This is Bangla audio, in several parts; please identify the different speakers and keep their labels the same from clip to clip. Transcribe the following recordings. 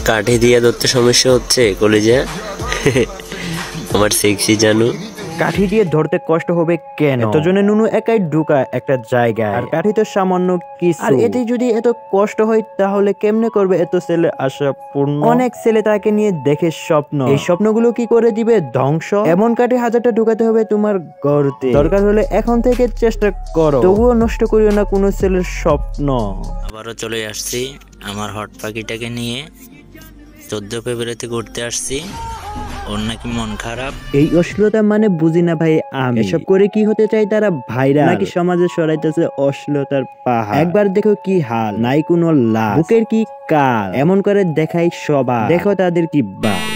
Speaker 1: কাঠি দিয়ে ধরতে সমস্যা হচ্ছে কলিজা। আমার সেক্সি জানু।
Speaker 2: কাঠি দিয়ে ধরতে কষ্ট হবে কেন? এতজনে নুনু একাই ঢুকা একটা জায়গায়, আর কাঠি তো সামান্য কিছু। আর এতে যদি এত কষ্ট হয় তাহলে কেমনে করবে এত ছেলে আশা পূর্ণ? অনেক ছেলে তাকে নিয়ে দেখে স্বপ্ন, এই স্বপ্নগুলো কি করে দিবে ধ্বংস। এমন কাঠি হাজারটা ঢুকাতে হবে তোমার গর্তে। দরকার হলে এখন থেকে চেষ্টা করো, তবুও নষ্ট করিও না কোনো ছেলের স্বপ্ন।
Speaker 1: আবারও চলে আসছি আমার হট পাখিটাকে নিয়ে। 14 ফেব্রুয়ারিতে ঘুরতে আসছি। ওর নাকি মন খারাপ।
Speaker 2: এই অশ্লীলতা মানে বুঝি না ভাই আমি। এসব করে কি হতে চাই তারা? ভাইরা নাকি সমাজে সরাইতেছে অশ্লীলতার পাহাড়। একবার দেখো কি হাল, নাই কোনো লাশ, বুকের কি কাল, এমন করে দেখাই সবার। দেখো তাদের কি বাল।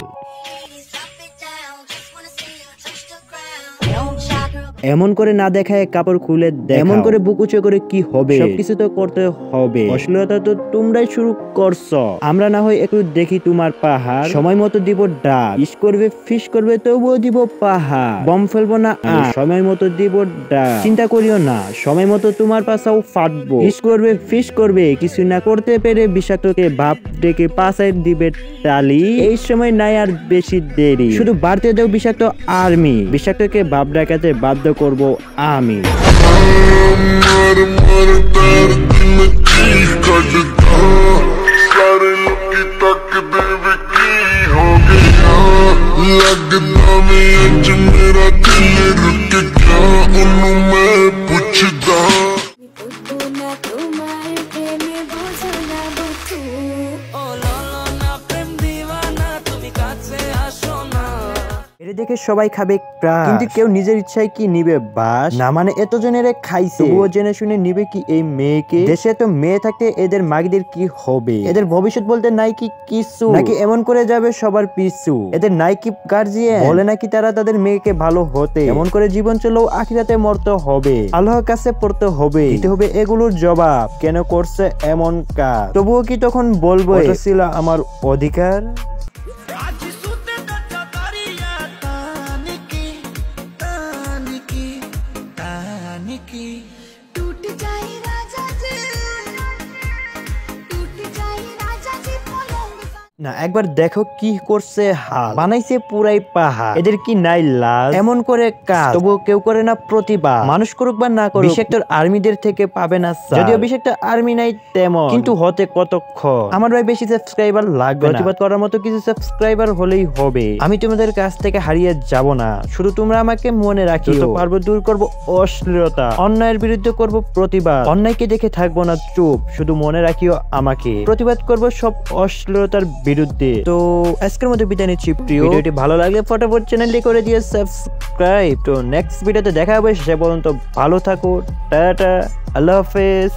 Speaker 2: এমন করে না দেখায় কাপড় খুলে দেখাও। এমন করে বুক উঁচু করে কি হবে? সবকিছু তো করতে হবে। অশ্লীলতা তো তোমরাই শুরু করছো, আমরা না হয় একটু দেখি তোমার পাহাড়। সময় মতো দিব ডাক, ইস করবে ফিস করবে তবুও দিব পাহাড়। বম ফেলবো না সময় মতো দিব ডাক, চিন্তা করিও না সময় মতো তোমার পাশাও ফাটবো। ইস করবে ফিস করবে, কিছু না করতে পেরে বিষাক্তকে বাপ ডেকে পাশায় দিবে টালি। এই সময় নাই আর বেশি দেরি, শুধু বাড়তে দাও বিষাক্ত আর্মি। বিষাক্তকে বাপ ডাকাতে বাধ্য করব আমি। এটা দেখে সবাই খাবে ক্রাশ, কিন্তু কেউ নিজের ইচ্ছায় কি নিবে বাস না? মানে এতজনের খাইছে, তবুও জেনে শুনে নিবে কি এই মেয়েকে? দেশে তো মেয়ে থাকতে এদের মাগিদের কি হবে? এদের ভবিষ্যৎ বলতে নাই কি কিছু? নাকি এমন করে যাবে সবার পিছু? এদের নাই কি গার্জিয়ান? বলে নাকি তারা তাদের মেয়েকে ভালো হতে। এমন করে জীবন চলেও আখিরাতে মরতে হবে, আল্লাহর কাছে পড়তে হবে, দিতে হবে এগুলোর জবাব। কেন করছে এমন কাজ? তবুও কি তখন বলবো এটা ছিল আমার অধিকার? না একবার দেখো কি করছে হাল, বানাইছে পুরাই পাহাড়। এদের কি নাই লাজ? এমন করে কাজ, তবুও কেউ করে না প্রতিবাদ। মানুষ করুক বা না করুক, বিষাক্ত আর্মিদের থেকে পাবে না। যদিও বিষাক্ত আর্মি নাই তেমন, কিন্তু হতে কতক্ষণ? আমার ভাই বেশি সাবস্ক্রাইবার লাগবে না, প্রতিবাদ করার মতো কিছু সাবস্ক্রাইবার হলেই হবে। আমি তোমাদের কাছ থেকে হারিয়ে যাব না, শুধু তোমরা আমাকে মনে রাখিও। পারবো দূর করবো অশ্লীলতা, অন্যায়ের বিরুদ্ধে করব প্রতিবাদ। অন্যায়কে দেখে থাকবো না চুপ, শুধু মনে রাখিও আমাকে। প্রতিবাদ করব সব অশ্লীলতার বিরুদ্ধে। তো আজকের মতো বিদায় নিচ্ছি প্রিয়। ভিডিওটি ভালো লাগলে ফটাফট চ্যানেলটি করে দিয়ে সাবস্ক্রাইব। তো নেক্সট ভিডিওতে দেখা হবে, সে পর্যন্ত ভালো থাকো, টাটা, আল্লাহ হাফেজ।